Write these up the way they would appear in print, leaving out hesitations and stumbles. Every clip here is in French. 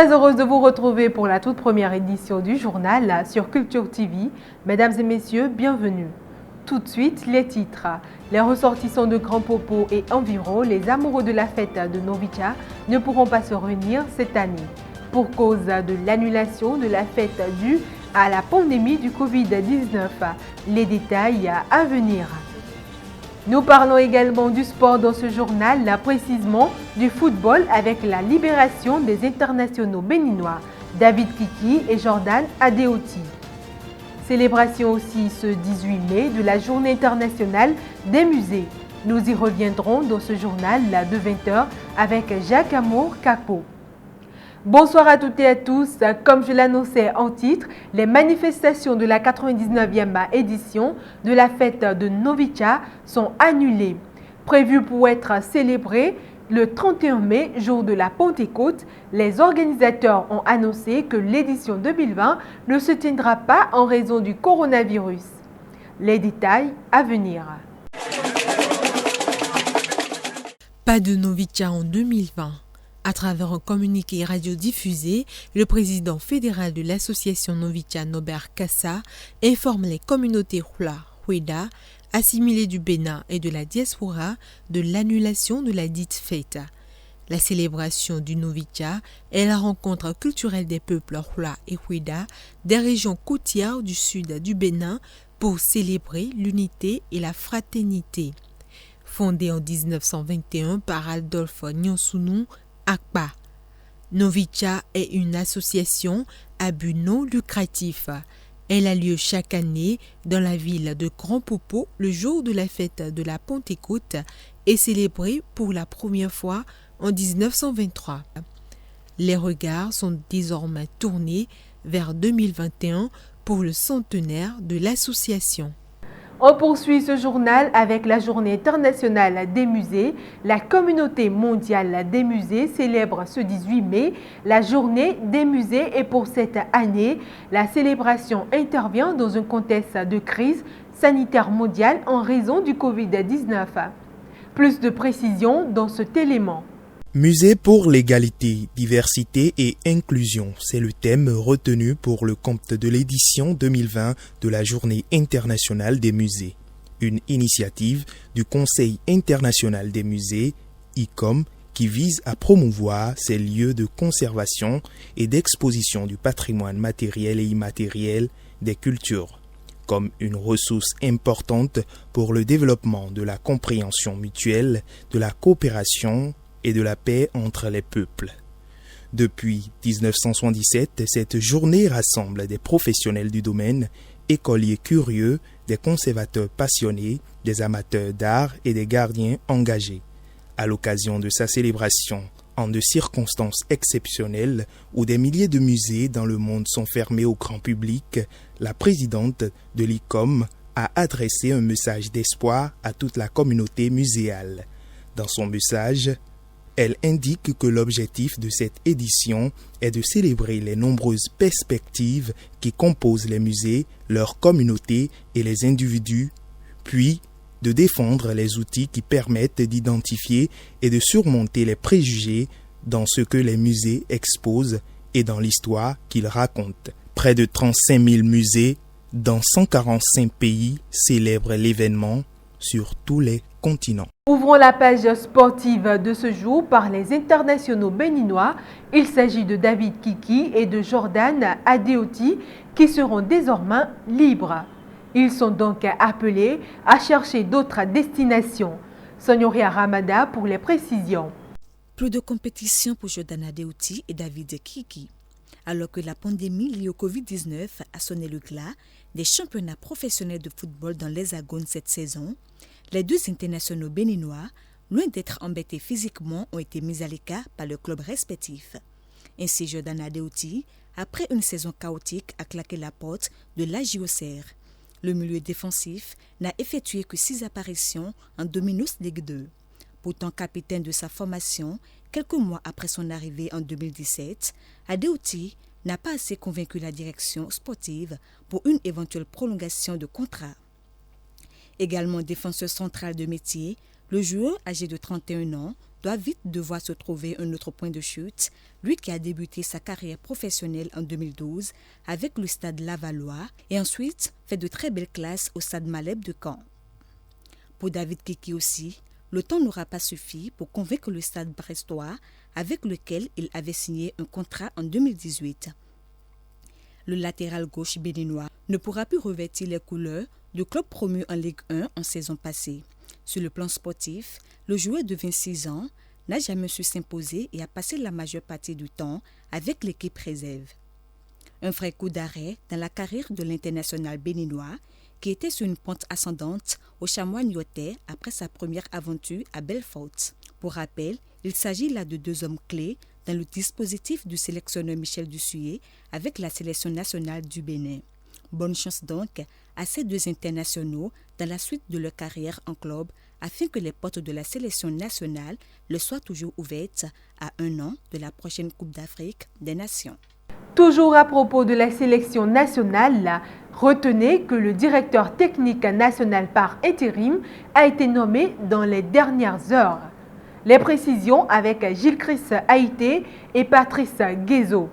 Très heureuse de vous retrouver pour la toute première édition du journal sur Culture TV. Mesdames et messieurs, bienvenue. Tout de suite, les titres. Les ressortissants de Grand Popo et environ, les amoureux de la fête de Novica, ne pourront pas se réunir cette année pour cause de l'annulation de la fête due à la pandémie du Covid-19. Les détails à venir. Nous parlons également du sport dans ce journal, précisément du football avec la libération des internationaux béninois David Kiki et Jordan Adeoti. Célébration aussi ce 18 mai de la Journée internationale des musées. Nous y reviendrons dans ce journal de 20h avec Jacques Amour Capo. Bonsoir à toutes et à tous. Comme je l'annonçais en titre, les manifestations de la 99e édition de la fête de Novica sont annulées. Prévues pour être célébrées le 31 mai, jour de la Pentecôte, les organisateurs ont annoncé que l'édition 2020 ne se tiendra pas en raison du coronavirus. Les détails à venir. Pas de Novica en 2020. À travers un communiqué radiodiffusé, le président fédéral de l'association Novica, Norbert Kassa, informe les communautés Hula, Hueda, assimilées du Bénin et de la diaspora de l'annulation de la dite fête. La célébration du Novica est la rencontre culturelle des peuples Hula et Hueda des régions côtières du sud du Bénin pour célébrer l'unité et la fraternité. Fondée en 1921 par Adolphe Nyonsounou, ACPA. Novica est une association à but non lucratif. Elle a lieu chaque année dans la ville de Grand Popo le jour de la fête de la Pentecôte et célébrée pour la première fois en 1923. Les regards sont désormais tournés vers 2021 pour le centenaire de l'association. On poursuit ce journal avec la Journée internationale des musées. La communauté mondiale des musées célèbre ce 18 mai la Journée des musées et pour cette année, la célébration intervient dans un contexte de crise sanitaire mondiale en raison du Covid-19. Plus de précisions dans cet élément. Musée pour l'égalité, diversité et inclusion, c'est le thème retenu pour le compte de l'édition 2020 de la Journée internationale des musées. Une initiative du Conseil international des musées, ICOM, qui vise à promouvoir ces lieux de conservation et d'exposition du patrimoine matériel et immatériel des cultures, comme une ressource importante pour le développement de la compréhension mutuelle, de la coopération et de la paix entre les peuples. Depuis 1977, cette journée rassemble des professionnels du domaine, écoliers curieux, des conservateurs passionnés, des amateurs d'art et des gardiens engagés. À l'occasion de sa célébration, en de circonstances exceptionnelles où des milliers de musées dans le monde sont fermés au grand public, la présidente de l'ICOM a adressé un message d'espoir à toute la communauté muséale. Dans son message, elle indique que l'objectif de cette édition est de célébrer les nombreuses perspectives qui composent les musées, leurs communautés et les individus, puis de défendre les outils qui permettent d'identifier et de surmonter les préjugés dans ce que les musées exposent et dans l'histoire qu'ils racontent. Près de 35 000 musées dans 145 pays célèbrent l'événement sur tous les continents. Ouvrons la page sportive de ce jour par les internationaux béninois. Il s'agit de David Kiki et de Jordan Adeoti qui seront désormais libres. Ils sont donc appelés à chercher d'autres destinations. Sonyoria Ramada pour les précisions. Plus de compétition pour Jordan Adeoti et David Kiki. Alors que la pandémie liée au Covid-19 a sonné le glas des championnats professionnels de football dans l'Hexagone cette saison, les deux internationaux béninois, loin d'être embêtés physiquement, ont été mis à l'écart par leurs clubs respectifs. Ainsi, Jordan Adeoti, après une saison chaotique, a claqué la porte de l'AJOCR. Le milieu défensif n'a effectué que 6 apparitions en Dominos Ligue 2. Pourtant capitaine de sa formation, quelques mois après son arrivée en 2017, Adeoti n'a pas assez convaincu la direction sportive pour une éventuelle prolongation de contrat. Également défenseur central de métier, le joueur âgé de 31 ans doit vite devoir se trouver un autre point de chute, lui qui a débuté sa carrière professionnelle en 2012 avec le Stade Lavallois et ensuite fait de très belles classes au Stade Malherbe de Caen. Pour David Kiki aussi, le temps n'aura pas suffi pour convaincre le Stade brestois avec lequel il avait signé un contrat en 2018. Le latéral gauche béninois ne pourra plus revêtir les couleurs du club promu en Ligue 1 en saison passée. Sur le plan sportif, le joueur de 26 ans n'a jamais su s'imposer et a passé la majeure partie du temps avec l'équipe réserve. Un vrai coup d'arrêt dans la carrière de l'international béninois qui était sur une pente ascendante au Chamois niortais après sa première aventure à Belfort. Pour rappel, il s'agit là de deux hommes clés dans le dispositif du sélectionneur Michel Dussuyer avec la sélection nationale du Bénin. Bonne chance donc à ces deux internationaux dans la suite de leur carrière en club afin que les portes de la sélection nationale le soient toujours ouvertes à 1 an de la prochaine Coupe d'Afrique des Nations. Toujours à propos de la sélection nationale, retenez que le directeur technique national par intérim a été nommé dans les dernières heures. Les précisions avec Gilles-Chris Haïté et Patrice Guézo.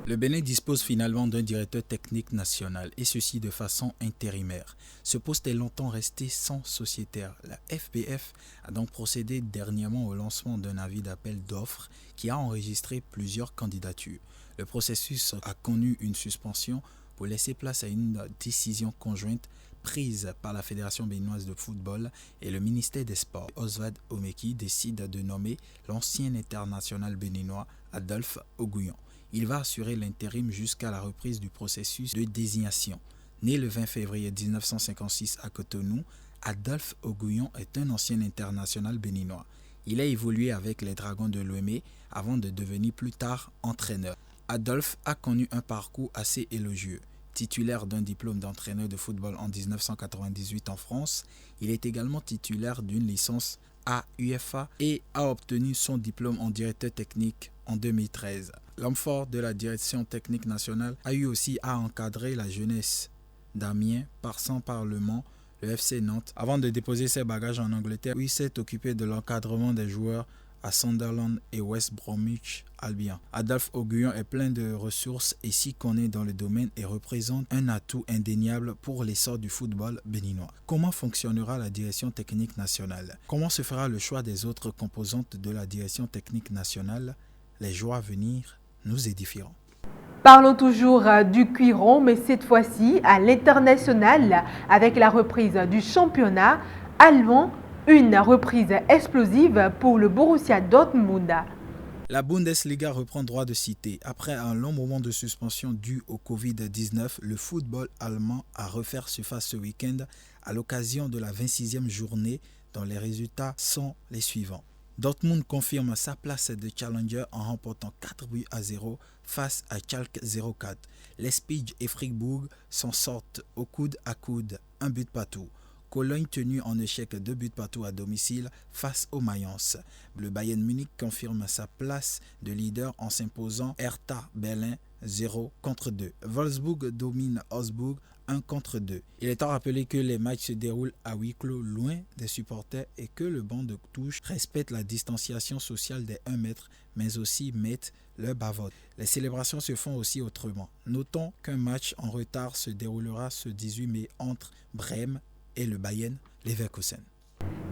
Le Bénin dispose finalement d'un directeur technique national et ceci de façon intérimaire. Ce poste est longtemps resté sans sociétaire. La FPF a donc procédé dernièrement au lancement d'un avis d'appel d'offres qui a enregistré plusieurs candidatures. Le processus a connu une suspension pour laisser place à une décision conjointe prise par la Fédération béninoise de football et le ministère des Sports. Oswald Omeki décide de nommer l'ancien international béninois Adolphe Ogouillon. Il va assurer l'intérim jusqu'à la reprise du processus de désignation. Né le 20 février 1956 à Cotonou, Adolphe Ogouillon est un ancien international béninois. Il a évolué avec les Dragons de Lomé avant de devenir plus tard entraîneur. Adolphe a connu un parcours assez élogieux. Titulaire d'un diplôme d'entraîneur de football en 1998 en France, il est également titulaire d'une licence à UEFA et a obtenu son diplôme en directeur technique en 2013. L'homme fort de la direction technique nationale a eu aussi à encadrer la jeunesse d'Amiens, passant par Le Mans, le FC Nantes, avant de déposer ses bagages en Angleterre où il s'est occupé de l'encadrement des joueurs à Sunderland et West Bromwich Albion. Adolphe Ogouillon est plein de ressources et s'y connaît dans le domaine et représente un atout indéniable pour l'essor du football béninois. Comment fonctionnera la direction technique nationale? Comment se fera le choix des autres composantes de la direction technique nationale? Les jours à venir nous édifieront. Parlons toujours du cuiron, mais cette fois-ci à l'international avec la reprise du championnat allemand. Une reprise explosive pour le Borussia Dortmund. La Bundesliga reprend droit de cité. Après un long moment de suspension dû au Covid-19, le football allemand a refait surface ce week-end à l'occasion de la 26e journée dont les résultats sont les suivants. Dortmund confirme sa place de challenger en remportant 4-0 face à Schalke 04. Les Spitz et Fribourg s'en sortent au coude à coude, un but partout. Cologne tenu en échec 2 buts partout à domicile face aux Mayence. Le Bayern Munich confirme sa place de leader en s'imposant Hertha Berlin 0-2. Wolfsburg domine Augsbourg 1-2. Il est à rappeler que les matchs se déroulent à huis clos loin des supporters et que le banc de touche respecte la distanciation sociale des 1 mètre mais aussi mettent leur bavotte. Les célébrations se font aussi autrement. Notons qu'un match en retard se déroulera ce 18 mai entre Brême et le Bayern Leverkusen.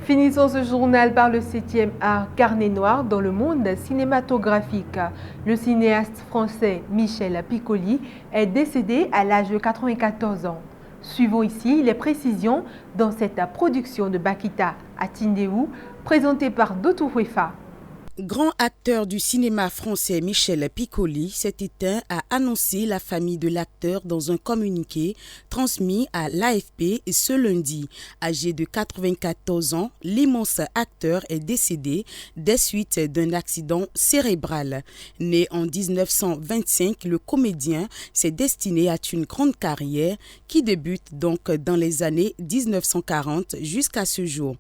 Finissons ce journal par le 7e art carnet noir dans le monde cinématographique. Le cinéaste français Michel Piccoli est décédé à l'âge de 94 ans. Suivons ici les précisions dans cette production de Bakita Atindéou présentée par Dotou Wefa. Grand acteur du cinéma français Michel Piccoli s'est éteint, a annoncé la famille de l'acteur dans un communiqué transmis à l'AFP ce lundi. Âgé de 94 ans, l'immense acteur est décédé des suites d'un accident cérébral. Né en 1925, le comédien s'est destiné à une grande carrière qui débute donc dans les années 1940 jusqu'à ce jour.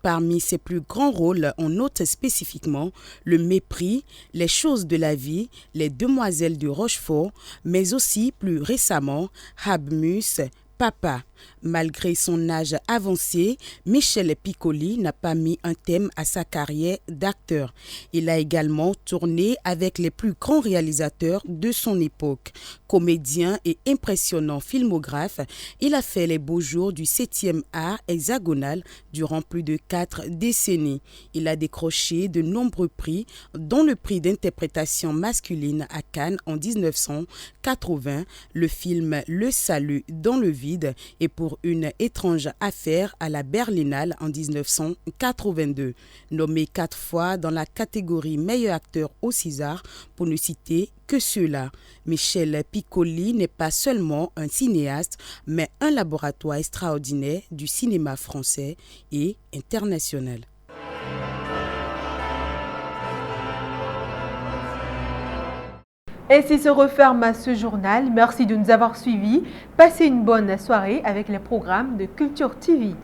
Parmi ses plus grands rôles, on note spécifiquement Le Mépris, Les choses de la vie, Les Demoiselles de Rochefort, mais aussi plus récemment Habmus, Papa. Malgré son âge avancé, Michel Piccoli n'a pas mis un thème à sa carrière d'acteur. Il a également tourné avec les plus grands réalisateurs de son époque. Comédien et impressionnant filmographe, il a fait les beaux jours du 7e art hexagonal durant plus de 4 décennies. Il a décroché de nombreux prix, dont le prix d'interprétation masculine à Cannes en 1980, le film Le Salut dans le vide et Pour une étrange affaire à la Berlinale en 1982. Nommé 4 fois dans la catégorie meilleur acteur au César, pour ne citer que ceux-là. Michel Piccoli n'est pas seulement un cinéaste, mais un laboratoire extraordinaire du cinéma français et international. Ainsi se referme ce journal. Merci de nous avoir suivis. Passez une bonne soirée avec les programmes de Culture TV.